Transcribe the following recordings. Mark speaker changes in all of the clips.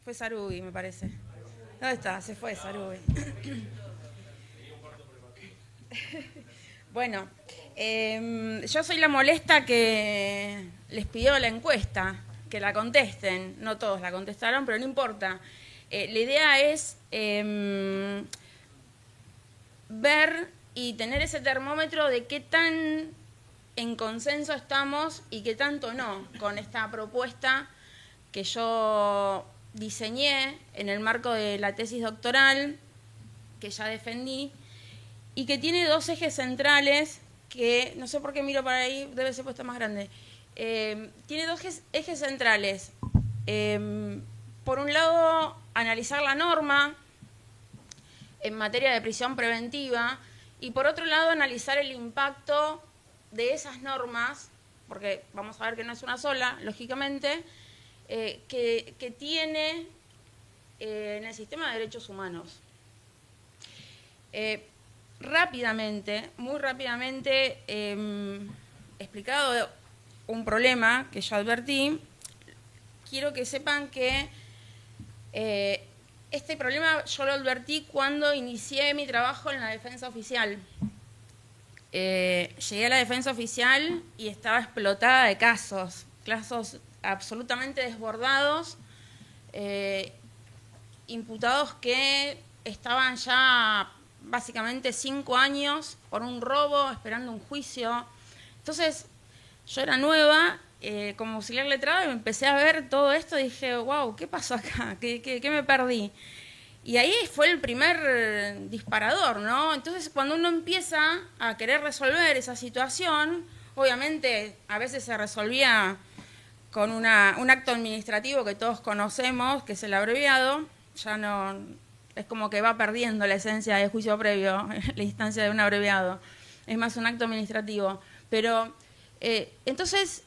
Speaker 1: Fue Sarubi, me parece. ¿Dónde está? Se fue Sarubi. Bueno, yo soy la molesta que les pidió la encuesta, que la contesten. No todos la contestaron, pero no importa. La idea es ver y tener ese termómetro de qué tan en consenso estamos y qué tanto no con esta propuesta que yo diseñé en el marco de la tesis doctoral, que ya defendí, y que tiene dos ejes centrales que, no sé por qué miro para ahí, debe ser puesta más grande. Tiene dos ejes centrales. Por un lado, analizar la norma en materia de prisión preventiva y por otro lado, analizar el impacto de esas normas, porque vamos a ver que no es una sola, lógicamente, que tiene en el sistema de derechos humanos. Rápidamente, muy rápidamente, explicado un problema que yo advertí, quiero que sepan que este problema yo lo advertí cuando inicié mi trabajo en la defensa oficial. Llegué a la defensa oficial y estaba explotada de casos absolutamente desbordados, imputados que estaban ya básicamente 5 años por un robo, esperando un juicio. Entonces, yo era nueva, como auxiliar letrado, y me empecé a ver todo esto y dije, wow, ¿qué pasó acá? ¿Qué me perdí? Y ahí fue el primer disparador, ¿no? Entonces, cuando uno empieza a querer resolver esa situación, obviamente a veces se resolvía con un acto administrativo que todos conocemos, que es el abreviado. Ya no, es como que va perdiendo la esencia del juicio previo, la instancia de un abreviado. Es más un acto administrativo. Pero, entonces,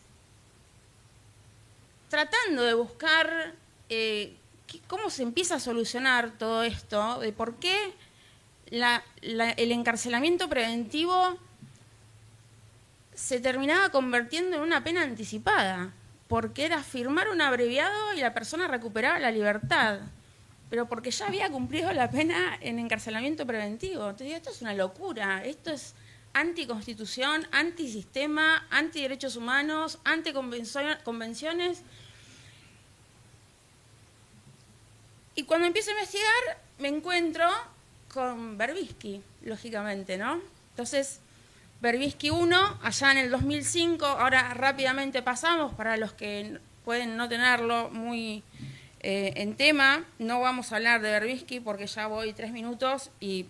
Speaker 1: tratando de buscar cómo se empieza a solucionar todo esto, de por qué el encarcelamiento preventivo se terminaba convirtiendo en una pena anticipada, porque era firmar un abreviado y la persona recuperaba la libertad, pero porque ya había cumplido la pena en encarcelamiento preventivo. Entonces digo, esto es una locura, esto es anticonstitución, antisistema, antiderechos humanos, anticonvenciones. Y cuando empiezo a investigar, me encuentro con Verbitsky, lógicamente, ¿no? Entonces, Verbitsky 1, allá en el 2005, ahora rápidamente pasamos, para los que pueden no tenerlo muy en tema, no vamos a hablar de Verbitsky porque ya voy 3 minutos y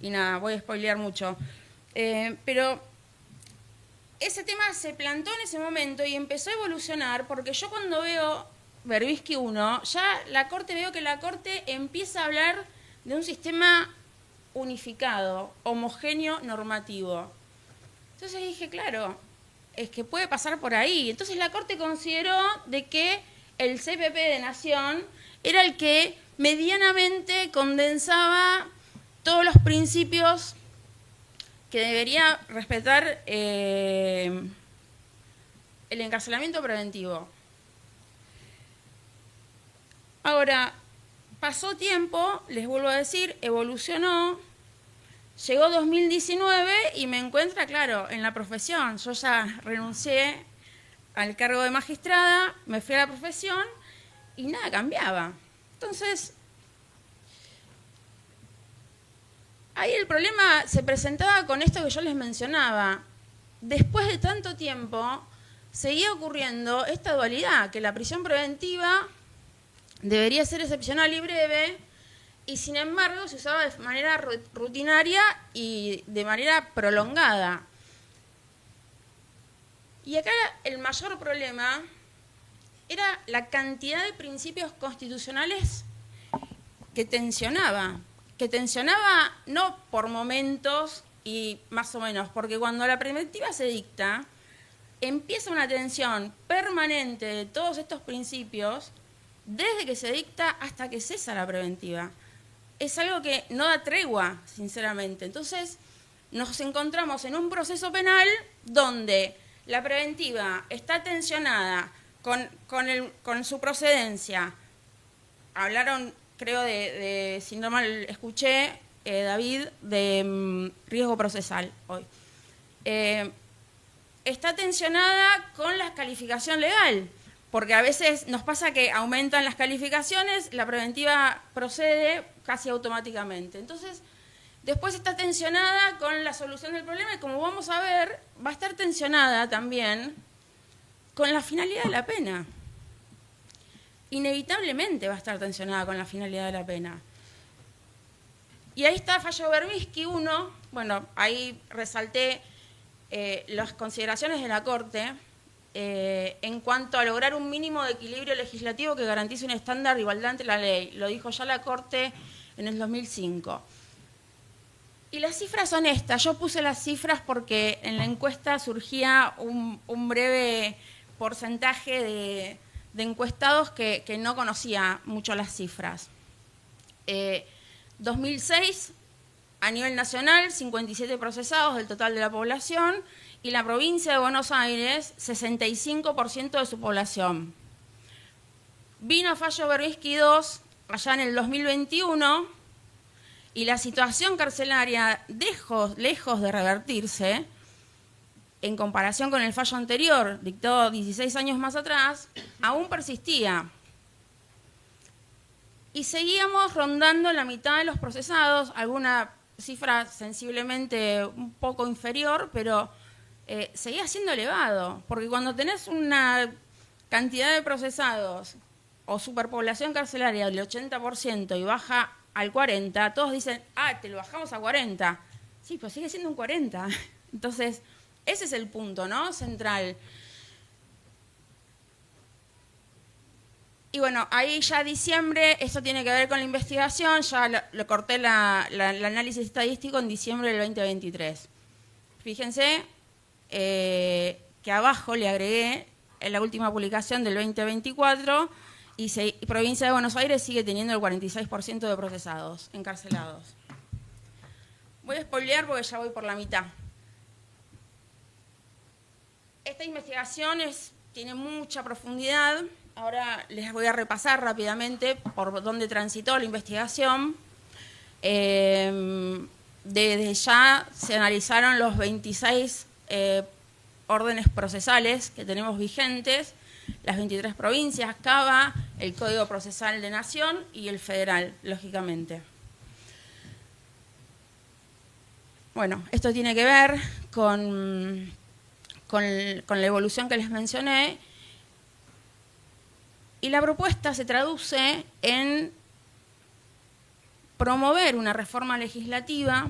Speaker 1: nada, voy a spoilear mucho. Pero ese tema se plantó en ese momento y empezó a evolucionar porque yo cuando veo Verbitsky 1, ya veo que la Corte empieza a hablar de un sistema unificado, homogéneo, normativo. Entonces dije, claro, es que puede pasar por ahí. Entonces la Corte consideró de que el CPP de Nación era el que medianamente condensaba todos los principios que debería respetar el encarcelamiento preventivo. Ahora, pasó tiempo, les vuelvo a decir, evolucionó, llegó 2019 y me encuentra, claro, en la profesión. Yo ya renuncié al cargo de magistrada, me fui a la profesión y nada cambiaba. Entonces, ahí el problema se presentaba con esto que yo les mencionaba. Después de tanto tiempo, seguía ocurriendo esta dualidad, que la prisión preventiva debería ser excepcional y breve, y sin embargo se usaba de manera rutinaria y de manera prolongada. Y acá el mayor problema era la cantidad de principios constitucionales que tensionaba no por momentos y más o menos, porque cuando la preventiva se dicta, empieza una tensión permanente de todos estos principios desde que se dicta hasta que cesa la preventiva. Es algo que no da tregua, sinceramente. Entonces, nos encontramos en un proceso penal donde la preventiva está tensionada con su procedencia hablaron, creo, si no mal escuché, David, de riesgo procesal hoy. Está tensionada con la calificación legal, porque a veces nos pasa que aumentan las calificaciones, la preventiva procede casi automáticamente. Entonces, después está tensionada con la solución del problema y, como vamos a ver, va a estar tensionada también con la finalidad de la pena. Inevitablemente va a estar tensionada con la finalidad de la pena. Y ahí está fallo Berbisky 1. Bueno, ahí resalté las consideraciones de la Corte en cuanto a lograr un mínimo de equilibrio legislativo que garantice un estándar de igualdad ante la ley. Lo dijo ya la Corte en el 2005. Y las cifras son estas. Yo puse las cifras porque en la encuesta surgía un breve porcentaje de encuestados que no conocía mucho las cifras. 2006, a nivel nacional, 57 procesados del total de la población, y la provincia de Buenos Aires, 65% de su población. Vino fallo Berbisky 2 allá en el 2021, y la situación carcelaria, lejos de revertirse, en comparación con el fallo anterior, dictado 16 años más atrás, aún persistía. Y seguíamos rondando la mitad de los procesados, alguna cifra sensiblemente un poco inferior, pero seguía siendo elevado, porque cuando tenés una cantidad de procesados o superpoblación carcelaria del 80% y baja al 40%, todos dicen, te lo bajamos a 40%. Sí, pero sigue siendo un 40%. Entonces, ese es el punto, ¿no?, central. Y bueno, ahí ya diciembre, esto tiene que ver con la investigación, ya lo corté el análisis estadístico en diciembre del 2023. Fíjense que abajo le agregué en la última publicación del 2024 y provincia de Buenos Aires sigue teniendo el 46% de procesados, encarcelados. Voy a spoilear porque ya voy por la mitad. Esta investigación tiene mucha profundidad. Ahora les voy a repasar rápidamente por dónde transitó la investigación. Desde ya se analizaron los 26 órdenes procesales que tenemos vigentes, las 23 provincias, Cava, el Código Procesal de Nación y el federal, lógicamente. Bueno, esto tiene que ver con la evolución que les mencioné. Y la propuesta se traduce en promover una reforma legislativa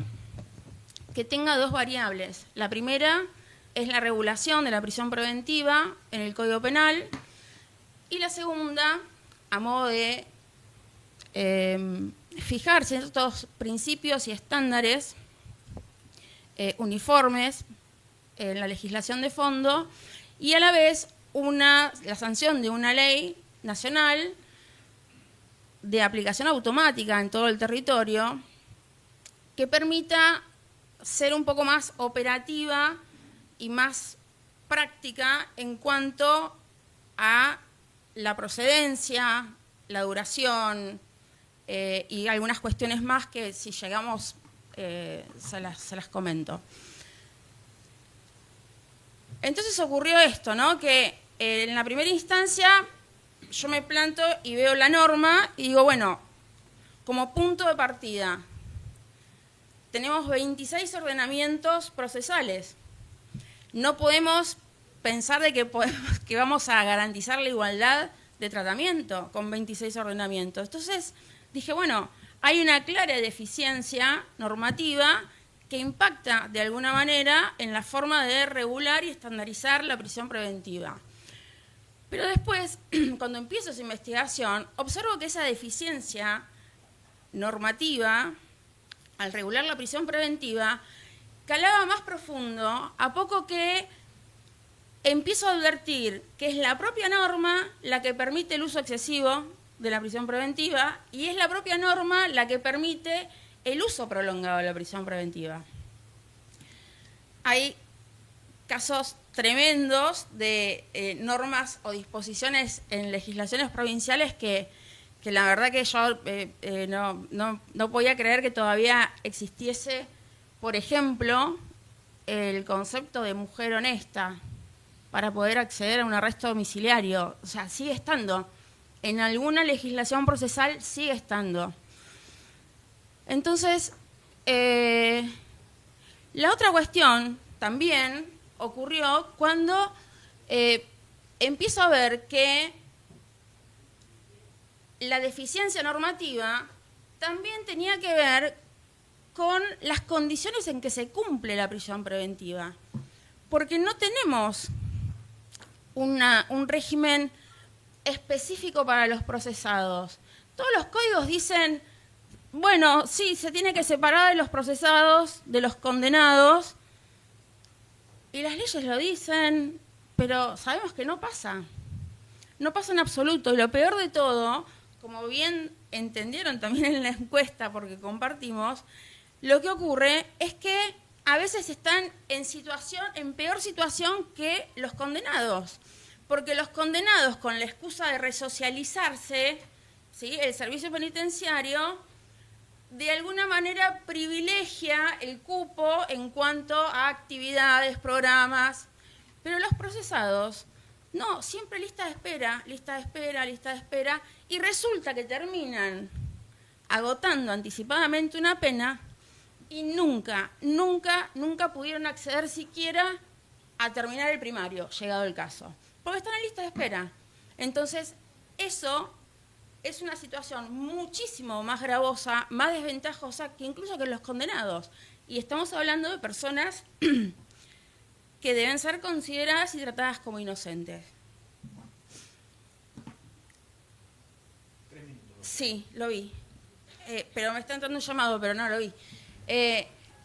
Speaker 1: que tenga dos variables. La primera es la regulación de la prisión preventiva en el Código Penal y la segunda, a modo de fijar ciertos principios y estándares uniformes en la legislación de fondo y a la vez la sanción de una ley nacional de aplicación automática en todo el territorio que permita ser un poco más operativa y más práctica en cuanto a la procedencia, la duración y algunas cuestiones más que si llegamos se las comento. Entonces ocurrió esto, ¿no?, que en la primera instancia yo me planto y veo la norma y digo, bueno, como punto de partida, tenemos 26 ordenamientos procesales. No podemos pensar de que vamos a garantizar la igualdad de tratamiento con 26 ordenamientos. Entonces dije, bueno, hay una clara deficiencia normativa que impacta de alguna manera en la forma de regular y estandarizar la prisión preventiva. Pero después, cuando empiezo esa investigación, observo que esa deficiencia normativa, al regular la prisión preventiva, calaba más profundo a poco que empiezo a advertir que es la propia norma la que permite el uso excesivo de la prisión preventiva y es la propia norma la que permite el uso prolongado de la prisión preventiva. Hay casos tremendos de normas o disposiciones en legislaciones provinciales que que la verdad que yo no podía creer que todavía existiese, por ejemplo, el concepto de mujer honesta para poder acceder a un arresto domiciliario. O sea, sigue estando. En alguna legislación procesal sigue estando. Entonces, la otra cuestión también ocurrió cuando empiezo a ver que la deficiencia normativa también tenía que ver con las condiciones en que se cumple la prisión preventiva. Porque no tenemos un régimen específico para los procesados. Todos los códigos dicen, bueno, sí, se tiene que separar de los procesados, de los condenados, y las leyes lo dicen, pero sabemos que no pasa. No pasa en absoluto. Y lo peor de todo, como bien entendieron también en la encuesta, porque compartimos, lo que ocurre es que a veces están en peor situación que los condenados. Porque los condenados, con la excusa de resocializarse, ¿sí?, el servicio penitenciario, de alguna manera privilegia el cupo en cuanto a actividades, programas, pero los procesados, no, siempre lista de espera, lista de espera, lista de espera, y resulta que terminan agotando anticipadamente una pena y nunca pudieron acceder siquiera a terminar el primario, llegado el caso, porque están en lista de espera. Entonces, eso es una situación muchísimo más gravosa, más desventajosa que incluso que los condenados. Y estamos hablando de personas que deben ser consideradas y tratadas como inocentes.
Speaker 2: 3 minutos.
Speaker 1: Sí, lo vi. Pero me está entrando un llamado, pero no lo vi.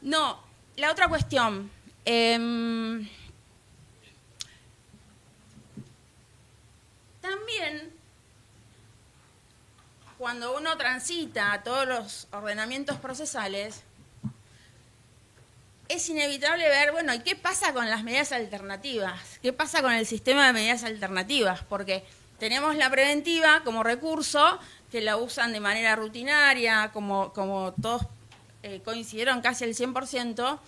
Speaker 1: No, la otra cuestión. También, cuando uno transita a todos los ordenamientos procesales, es inevitable ver, bueno, ¿y qué pasa con las medidas alternativas? ¿Qué pasa con el sistema de medidas alternativas? Porque tenemos la preventiva como recurso, que la usan de manera rutinaria, como todos coincidieron casi el 100%,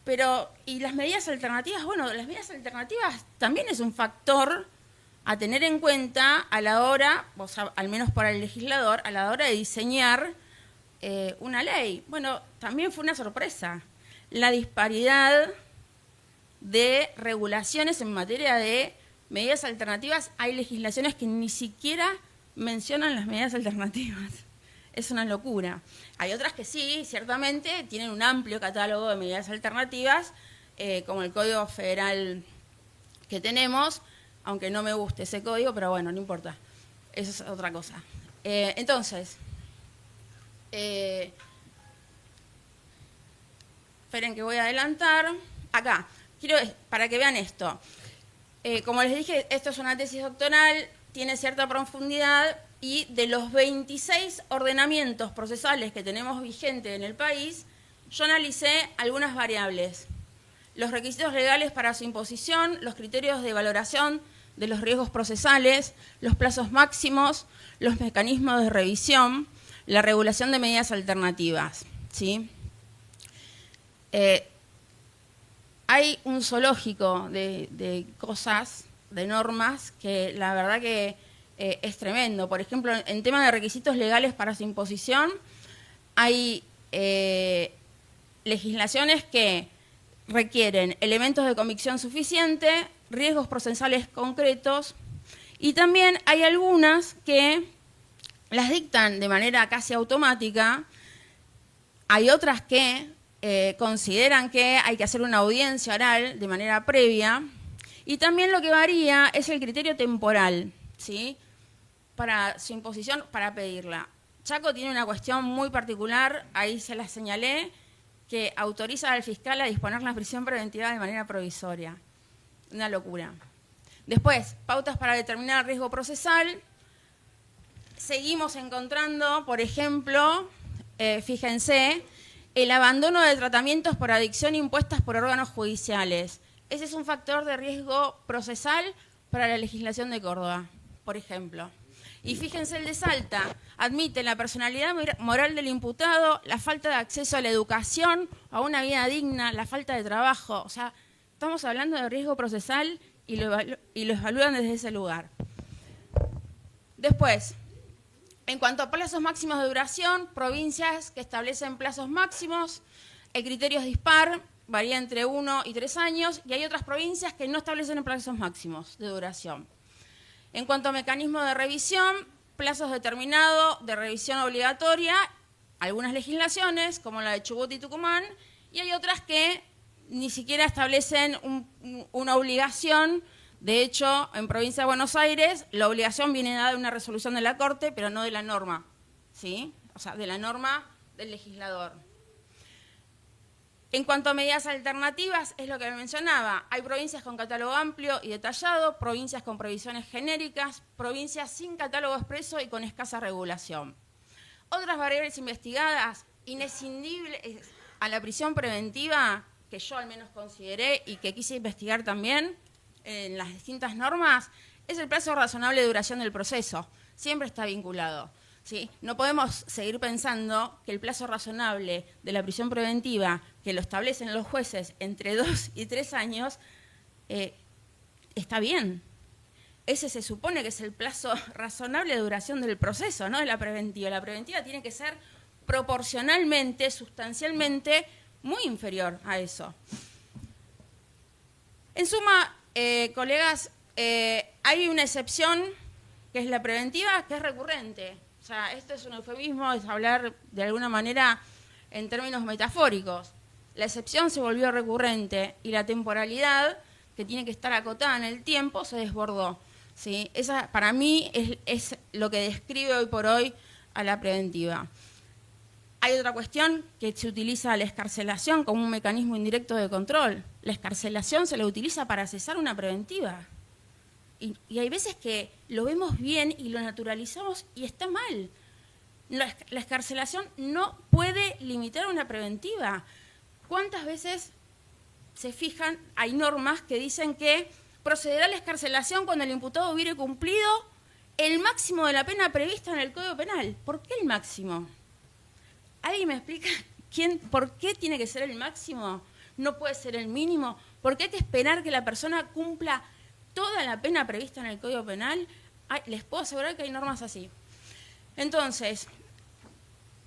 Speaker 1: pero, ¿y las medidas alternativas? Bueno, las medidas alternativas también es un factor a tener en cuenta a la hora, o sea, al menos para el legislador, a la hora de diseñar una ley. Bueno, también fue una sorpresa la disparidad de regulaciones en materia de medidas alternativas. Hay legislaciones que ni siquiera mencionan las medidas alternativas. Es una locura. Hay otras que sí, ciertamente, tienen un amplio catálogo de medidas alternativas, como el Código Federal que tenemos, aunque no me guste ese código, pero bueno, no importa. Eso es otra cosa. Entonces, esperen que voy a adelantar. Acá, quiero para que vean esto. Como les dije, esto es una tesis doctoral, tiene cierta profundidad, y de los 26 ordenamientos procesales que tenemos vigentes en el país, yo analicé algunas variables. Los requisitos legales para su imposición, los criterios de valoración de los riesgos procesales, los plazos máximos, los mecanismos de revisión, la regulación de medidas alternativas, ¿sí? Hay un zoológico de cosas, de normas, que la verdad que es tremendo. Por ejemplo, en tema de requisitos legales para su imposición, hay legislaciones que requieren elementos de convicción suficiente, riesgos procesales concretos, y también hay algunas que las dictan de manera casi automática. Hay otras que consideran que hay que hacer una audiencia oral de manera previa, y también lo que varía es el criterio temporal, ¿sí?, para su imposición, para pedirla. Chaco tiene una cuestión muy particular, ahí se la señalé, que autoriza al fiscal a disponer la prisión preventiva de manera provisoria. Una locura. Después, pautas para determinar el riesgo procesal. Seguimos encontrando, por ejemplo, fíjense, el abandono de tratamientos por adicción impuestas por órganos judiciales. Ese es un factor de riesgo procesal para la legislación de Córdoba, por ejemplo. Y fíjense, el de Salta admite la personalidad moral del imputado, la falta de acceso a la educación, a una vida digna, la falta de trabajo. O sea, estamos hablando de riesgo procesal y lo evalúan desde ese lugar. Después, en cuanto a plazos máximos de duración, provincias que establecen plazos máximos, el criterio es dispar, varía entre 1 y 3 años, y hay otras provincias que no establecen plazos máximos de duración. En cuanto a mecanismo de revisión, plazos determinados de revisión obligatoria, algunas legislaciones, como la de Chubut y Tucumán, y hay otras que ni siquiera establecen una obligación. De hecho, en provincia de Buenos Aires, la obligación viene dada de una resolución de la Corte, pero no de la norma, ¿sí? O sea, de la norma del legislador. En cuanto a medidas alternativas, es lo que mencionaba. Hay provincias con catálogo amplio y detallado, provincias con previsiones genéricas, provincias sin catálogo expreso y con escasa regulación. Otras variables investigadas, inescindibles a la prisión preventiva, que yo al menos consideré y que quise investigar también en las distintas normas, es el plazo razonable de duración del proceso. Siempre está vinculado. ¿Sí? No podemos seguir pensando que el plazo razonable de la prisión preventiva, que lo establecen los jueces entre 2 y 3 años, está bien. Ese se supone que es el plazo razonable de duración del proceso, no de la preventiva. La preventiva tiene que ser proporcionalmente, sustancialmente, muy inferior a eso. En suma, colegas, hay una excepción, que es la preventiva, que es recurrente. O sea, esto es un eufemismo, es hablar de alguna manera en términos metafóricos. La excepción se volvió recurrente y la temporalidad, que tiene que estar acotada en el tiempo, se desbordó. ¿Sí? Esa, para mí, es lo que describe hoy por hoy a la preventiva. Hay otra cuestión, que se utiliza la excarcelación como un mecanismo indirecto de control. La excarcelación se la utiliza para cesar una preventiva. Y hay veces que lo vemos bien y lo naturalizamos y está mal. La excarcelación no puede limitar una preventiva. ¿Cuántas veces se fijan? Hay normas que dicen que procederá a la excarcelación cuando el imputado hubiere cumplido el máximo de la pena prevista en el Código Penal. ¿Por qué el máximo? ¿Alguien me explica por qué tiene que ser el máximo? ¿No puede ser el mínimo? ¿Por qué hay que esperar que la persona cumpla toda la pena prevista en el Código Penal? Les puedo asegurar que hay normas así. Entonces,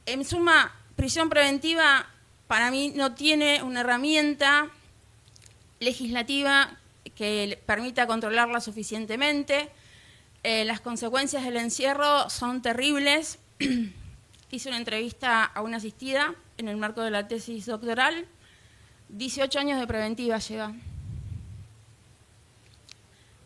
Speaker 1: en suma, prisión preventiva para mí no tiene una herramienta legislativa que permita controlarla suficientemente. Las consecuencias del encierro son terribles. Hice una entrevista a una asistida en el marco de la tesis doctoral. 18 años de preventiva lleva.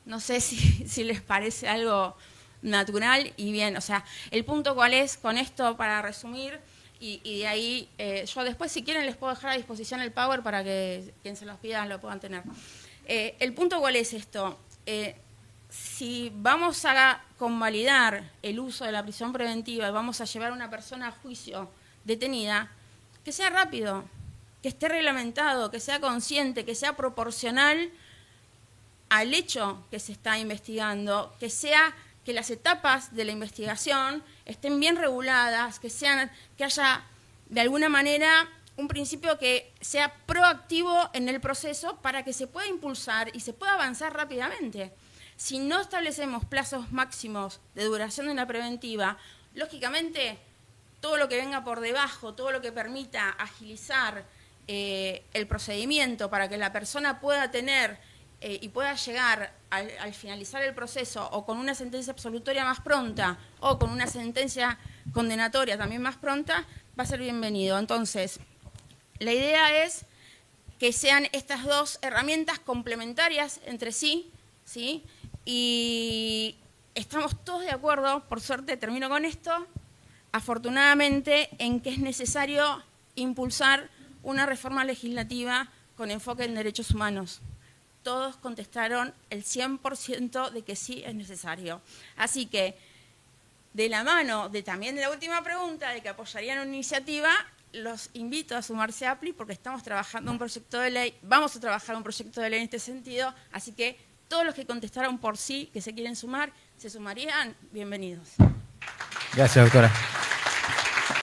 Speaker 1: No sé si les parece algo natural y bien. O sea, el punto cuál es con esto, para resumir, y de ahí, yo después, si quieren, les puedo dejar a disposición el Power para que quien se los pida lo puedan tener. El punto cuál es esto. Si vamos a convalidar el uso de la prisión preventiva y vamos a llevar a una persona a juicio detenida, que sea rápido, que esté reglamentado, que sea consciente, que sea proporcional al hecho que se está investigando, que las etapas de la investigación estén bien reguladas, que haya de alguna manera un principio que sea proactivo en el proceso para que se pueda impulsar y se pueda avanzar rápidamente. Si no establecemos plazos máximos de duración de la preventiva, lógicamente todo lo que venga por debajo, todo lo que permita agilizar el procedimiento para que la persona pueda tener y pueda llegar al finalizar el proceso o con una sentencia absolutoria más pronta o con una sentencia condenatoria también más pronta, va a ser bienvenido. Entonces, la idea es que sean estas dos herramientas complementarias entre sí, ¿sí? Y estamos todos de acuerdo, por suerte termino con esto, afortunadamente, en que es necesario impulsar una reforma legislativa con enfoque en derechos humanos. Todos contestaron el 100% de que sí es necesario. Así que, de la mano también de la última pregunta, de que apoyarían una iniciativa, los invito a sumarse a APLI porque estamos trabajando un proyecto de ley, vamos a trabajar un proyecto de ley en este sentido, así que todos los que contestaron por sí, que se quieren sumar, se sumarían, bienvenidos.
Speaker 3: Gracias, doctora.